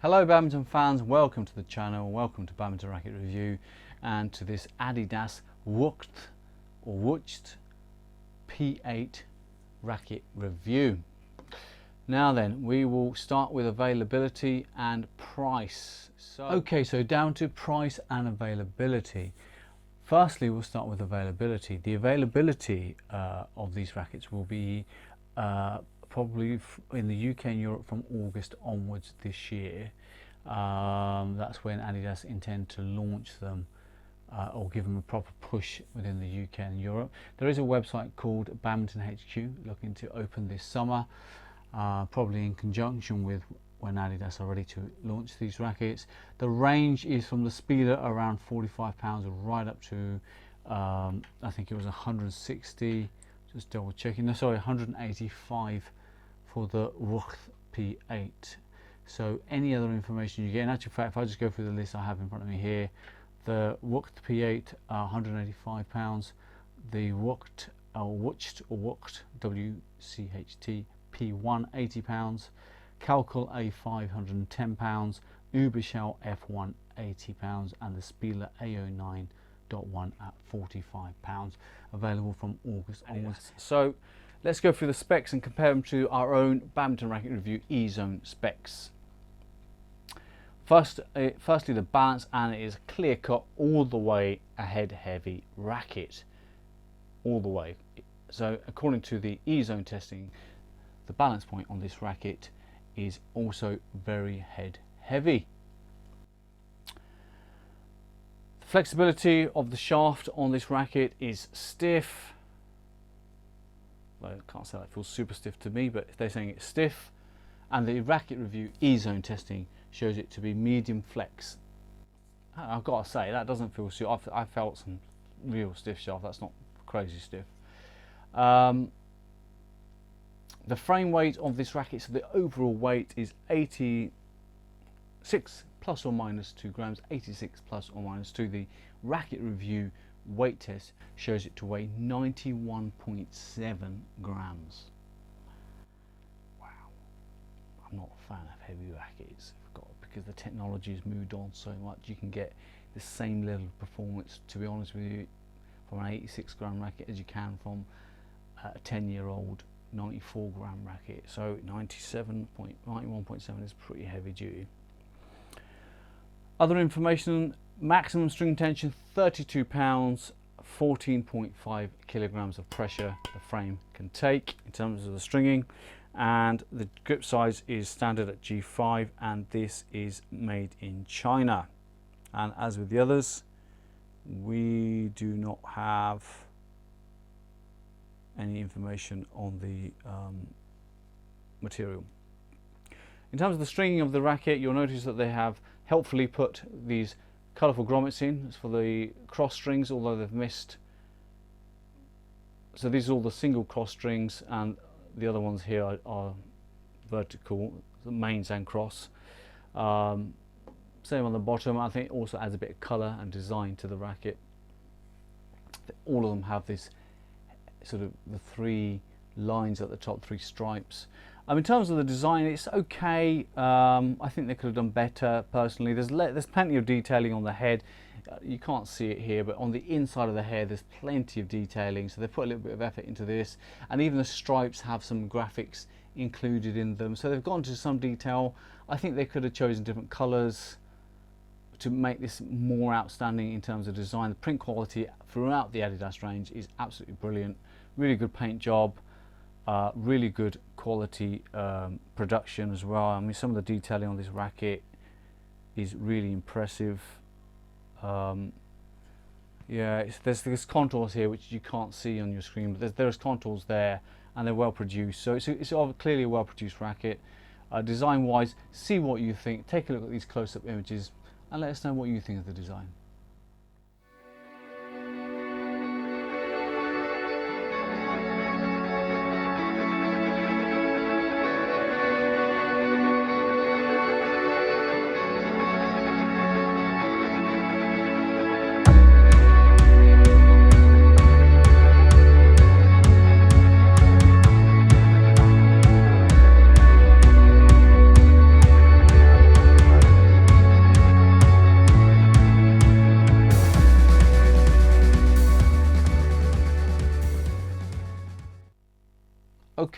Hello badminton fans, welcome to the channel, welcome to Badminton Racket Review and to this Adidas Wucht P8 racket review. Now then, we will start with availability and price. So down to price and availability. Firstly, we'll start with availability. The availability of these rackets will be probably in the UK and Europe from August onwards this year. That's when Adidas intend to launch them or give them a proper push within the UK and Europe. There is a website called Badminton HQ looking to open this summer, probably in conjunction with when Adidas are ready to launch these rackets. The range is from the Speeder around £45 right up to I think it was 160, just double checking, no sorry, 185 for the Wucht P8. So any other information you get, in actual fact, if I just go through the list I have in front of me here, the Wucht P8 £185, the Wucht WCHT P1 £80, Calcal A5 £110, Ubershell F1 £80, and the Spieler A09.1 at £45, available from August onwards. So let's go through the specs and compare them to our own Badminton Racket Review E-Zone specs. Firstly, the balance, and it is clear-cut, all the way ahead heavy racket, all the way. So according to the E-Zone testing, the balance point on this racket is also very head heavy. The flexibility of the shaft on this racket is stiff. Well, I can't say that feels super stiff to me, but they're saying it's stiff. And the Racket Review E-Zone testing shows it to be medium flex. I've got to say, that doesn't feel stiff. I felt some real stiff shaft. That's not crazy stiff. The frame weight of this racket, so the overall weight is 86 plus or minus 2 grams, 86 plus or minus 2. The Racket Review weight test shows it to weigh 91.7 grams. Wow, I'm not a fan of heavy rackets, because the technology has moved on so much. You can get the same level of performance, to be honest with you, from an 86 gram racket as you can from a 10-year-old 94 gram racket. So 91.7 is pretty heavy duty. Other information: maximum string tension 32 pounds, 14.5 kilograms of pressure the frame can take in terms of the stringing, and the grip size is standard at G5, and this is made in China. And as with the others, we do not have any information on the material. In terms of the stringing of the racket, you'll notice that they have helpfully put these colourful grommets in for the cross strings, although they've missed. So these are all the single cross strings, and the other ones here are vertical, the mains and cross. Same on the bottom. I think it also adds a bit of colour and design to the racket. All of them have this sort of the three lines at the top, three stripes. In terms of the design, it's okay. I think they could have done better personally. There's plenty of detailing on the head. You can't see it here, but on the inside of the hair there's plenty of detailing, so they put a little bit of effort into this, and even the stripes have some graphics included in them, so they've gone to some detail. I think they could have chosen different colours to make this more outstanding in terms of design. The print quality throughout the Adidas range is absolutely brilliant. Really good paint job, really good quality production as well. I mean, some of the detailing on this racket is really impressive. Yeah, there's contours here which you can't see on your screen, but there's contours there, and they're well produced. So it's clearly a well produced racket. Design wise, see what you think. Take a look at these close-up images and let us know what you think of the design.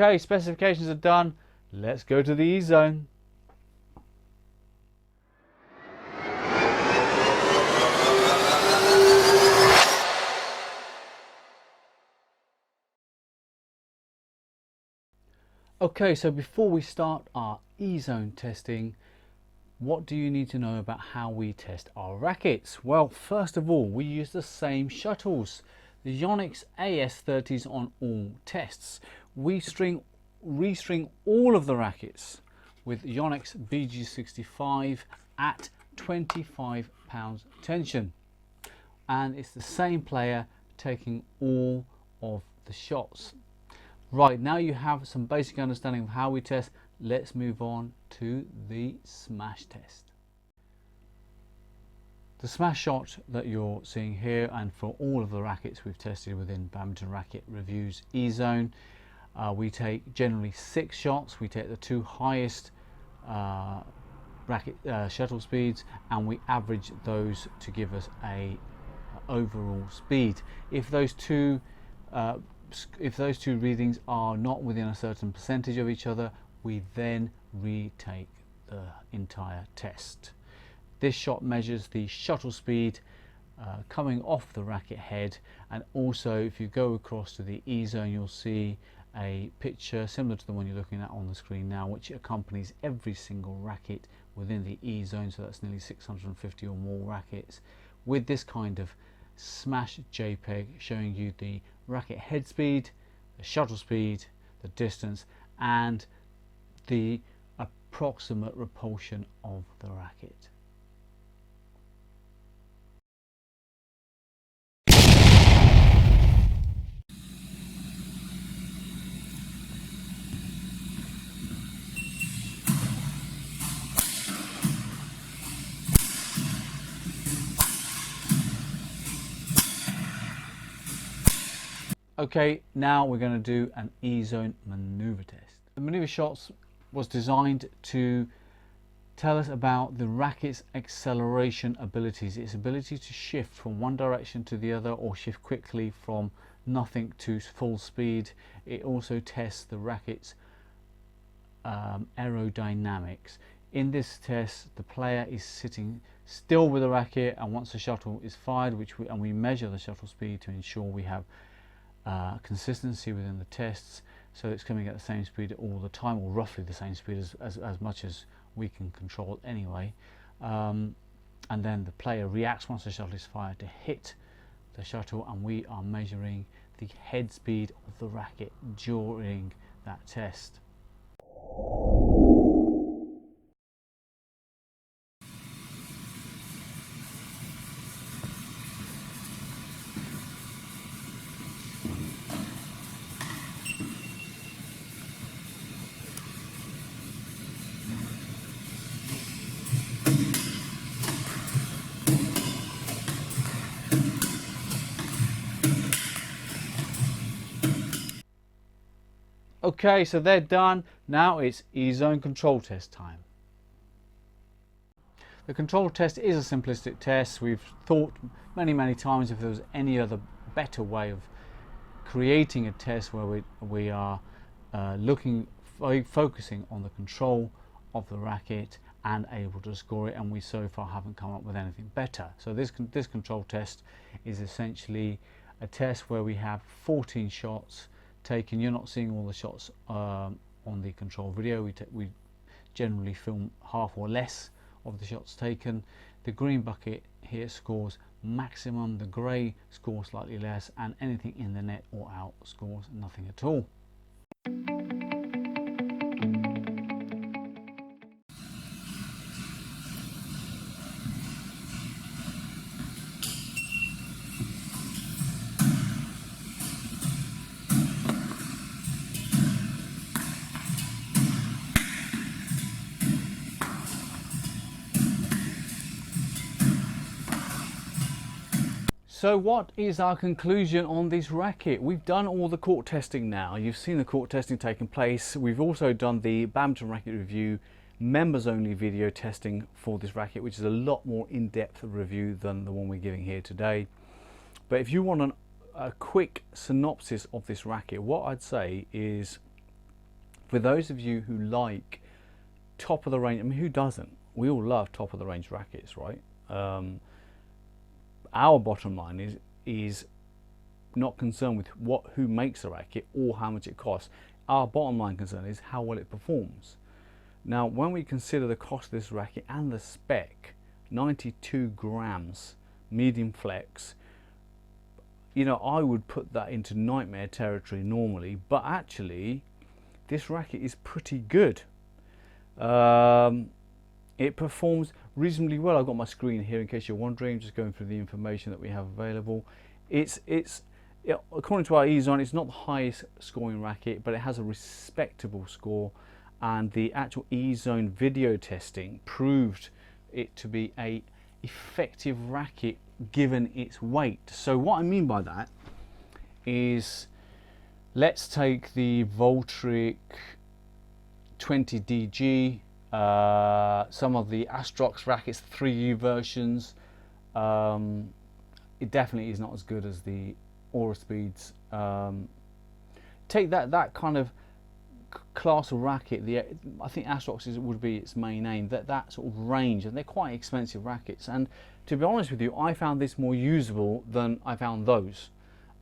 Okay, specifications are done. Let's go to the E-zone. Okay, so before we start our E-zone testing, what do you need to know about how we test our rackets? Well, first of all, we use the same shuttles, the Yonex AS30s on all tests. We re-string all of the rackets with Yonex BG65 at 25 pounds tension, and it's the same player taking all of the shots. Right, now you have some basic understanding of how we test. Let's move on to the smash test. The smash shot that you're seeing here, and for all of the rackets we've tested within Badminton Racket Reviews E-zone, we take generally 6 shots. We take the 2 highest racket shuttle speeds, and we average those to give us a overall speed. If those two readings are not within a certain percentage of each other, we then retake the entire test. This shot measures the shuttle speed coming off the racket head, and also if you go across to the E-zone, you'll see a picture similar to the one you're looking at on the screen now, which accompanies every single racket within the E-zone, so that's nearly 650 or more rackets, with this kind of smash JPEG showing you the racket head speed, the shuttle speed, the distance, and the approximate repulsion of the racket. Okay, now we're going to do an E-zone maneuver test. The maneuver shots was designed to tell us about the racket's acceleration abilities, its ability to shift from one direction to the other or shift quickly from nothing to full speed. It also tests the racket's aerodynamics. In this test, the player is sitting still with the racket, and once the shuttle is fired, we measure the shuttle speed to ensure we have consistency within the tests, so it's coming at the same speed all the time, or roughly the same speed as much as we can control anyway. And then the player reacts once the shuttle is fired to hit the shuttle, and we are measuring the head speed of the racket during that test. Okay, so they're done. Now it's E-zone control test time. The control test is a simplistic test. We've thought many times if there was any other better way of creating a test where we are focusing on the control of the racket and able to score it, and we so far haven't come up with anything better. So this control test is essentially a test where we have 14 shots taken. You're not seeing all the shots on the control video. We generally film half or less of the shots taken. The green bucket here scores maximum, the grey scores slightly less, and anything in the net or out scores nothing at all. So what is our conclusion on this racket? We've done all the court testing now. You've seen the court testing taking place. We've also done the Badminton Racket Review members only video testing for this racket, which is a lot more in-depth review than the one we're giving here today. But if you want a quick synopsis of this racket, what I'd say is For those of you who like top of the range, I mean, who doesn't? We all love top of the range rackets, right? Our bottom line is not concerned with who makes the racket or how much it costs. Our bottom line concern is how well it performs. Now, when we consider the cost of this racket and the spec, 92 grams, medium flex, you know, I would put that into nightmare territory normally, but actually this racket is pretty good. It performs reasonably well. I've got my screen here in case you're wondering, just going through the information that we have available. According to our e-zone, it's not the highest scoring racket, but it has a respectable score, and the actual e-zone video testing proved it to be a effective racket given its weight. So what I mean by that is, let's take the Voltric 20DG, some of the Astrox rackets, 3U versions. It definitely is not as good as the Aura Speeds. Take that kind of class of racket, I think Astrox would be its main aim, that sort of range, and they're quite expensive rackets. And to be honest with you, I found this more usable than I found those.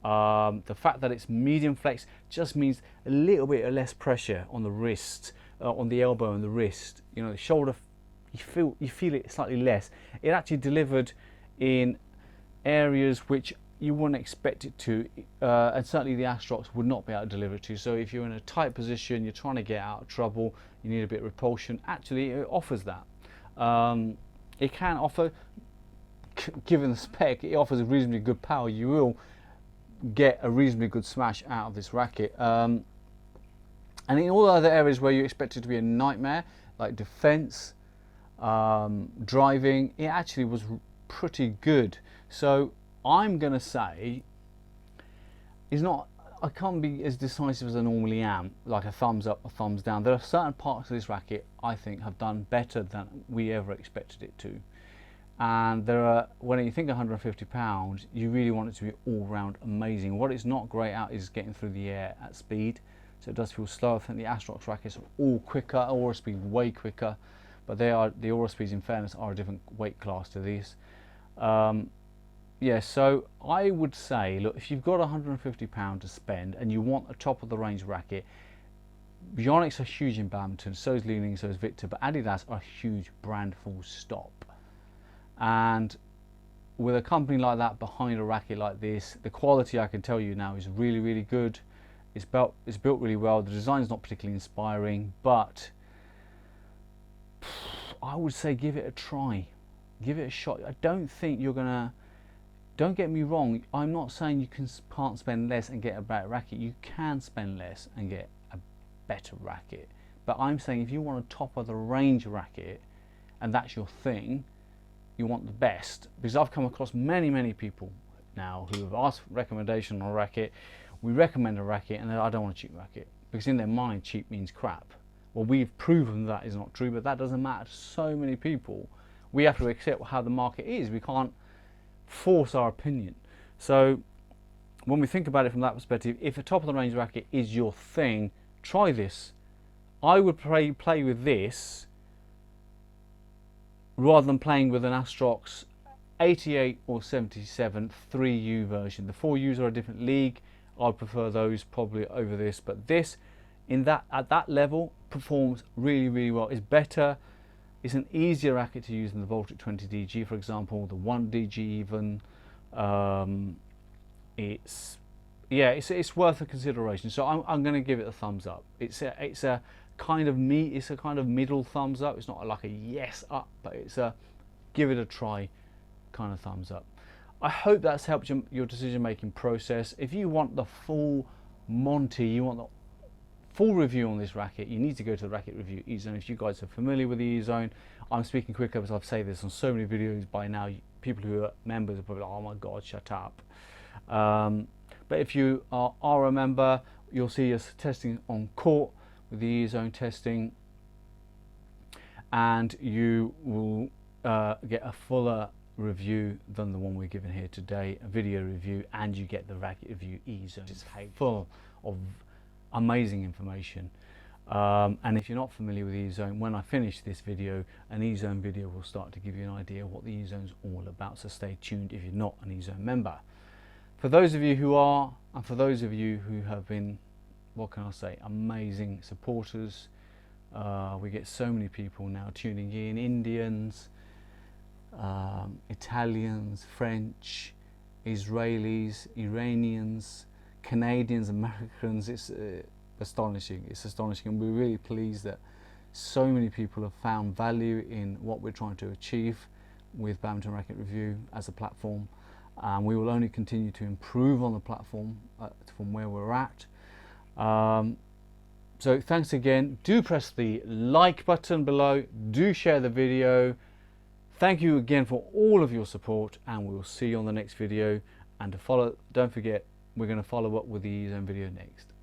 The fact that it's medium flex just means a little bit of less pressure on the wrist, on the elbow and the wrist. You know, the shoulder, you feel it slightly less. It actually delivered in areas which you wouldn't expect it to, and certainly the Astrox would not be able to deliver it to. So if you're in a tight position, you're trying to get out of trouble, you need a bit of repulsion, actually it offers that. It can offer, given the spec, it offers a reasonably good power. You will get a reasonably good smash out of this racket. And in all other areas where you expect it to be a nightmare, like defense, driving, it actually was pretty good. So I'm going to say, I can't be as decisive as I normally am, like a thumbs up, a thumbs down. There are certain parts of this racket I think have done better than we ever expected it to. And there are, when you think £150, you really want it to be all round amazing. What it's not great at is getting through the air at speed. So it does feel slow. I think the Astrox rackets are all quicker, Aura Speed way quicker, but the Aura Speeds, in fairness, are a different weight class to these. Yeah, so I would say, look, if you've got £150 to spend and you want a top of the range racket, Yonex are huge in badminton, so is Li-Ning, so is Victor, but Adidas are a huge brand, full stop. And with a company like that behind a racket like this, the quality, I can tell you now, is really, really good. It's built really well. The design's not particularly inspiring, but I would say give it a try. Give it a shot. I don't think you're gonna, don't get me wrong, I'm not saying you can't spend less and get a better racket. You can spend less and get a better racket. But I'm saying if you want a top of the range racket and that's your thing, you want the best. Because I've come across many people now who have asked for recommendation on a racket. We recommend a racket and I don't want a cheap racket, because in their mind cheap means crap. Well, we've proven that is not true, but that doesn't matter to so many people. We have to accept how the market is. We can't force our opinion. So when we think about it from that perspective, if a top of the range racket is your thing, try this. I would play with this rather than playing with an Astrox 88 or 77 3U version. The 4Us are a different league. I'd prefer those probably over this, but this at that level performs really well. It's better. It's an easier racket to use than the Voltric 20DG, for example, the 1DG even. It's worth a consideration. So I'm going to give it a thumbs up. It's a kind of middle thumbs up. It's not like a yes up, but it's a give it a try kind of thumbs up. I hope that's helped your decision making process. If you want the full Monty, you want the full review on this racket, you need to go to the Racket Review e-zone. If you guys are familiar with the e-zone, I'm speaking quicker because I've said this on so many videos by now. People who are members are probably like, oh my god, shut up. But if you are a member, you'll see us testing on court with the e-zone testing, and you will get a fuller review than the one we're given here today, a video review, and you get the Racket Review e-zone. It's full of amazing information. And if you're not familiar with E-Zone, when I finish this video, an E-Zone video will start to give you an idea of what the E-Zone's all about, so stay tuned if you're not an E-Zone member. For those of you who are, and for those of you who have been, what can I say, amazing supporters, we get so many people now tuning in, Indians, Italians, French, Israelis, Iranians, Canadians, Americans. It's astonishing. It's astonishing, and we're really pleased that so many people have found value in what we're trying to achieve with Badminton Racket Review as a platform. And we will only continue to improve on the platform from where we're at. So thanks again. Do press the like button below. Do share the video. Thank you again for all of your support, and we will see you on the next video. And to follow, don't forget, we're going to follow up with the E-Zone video next.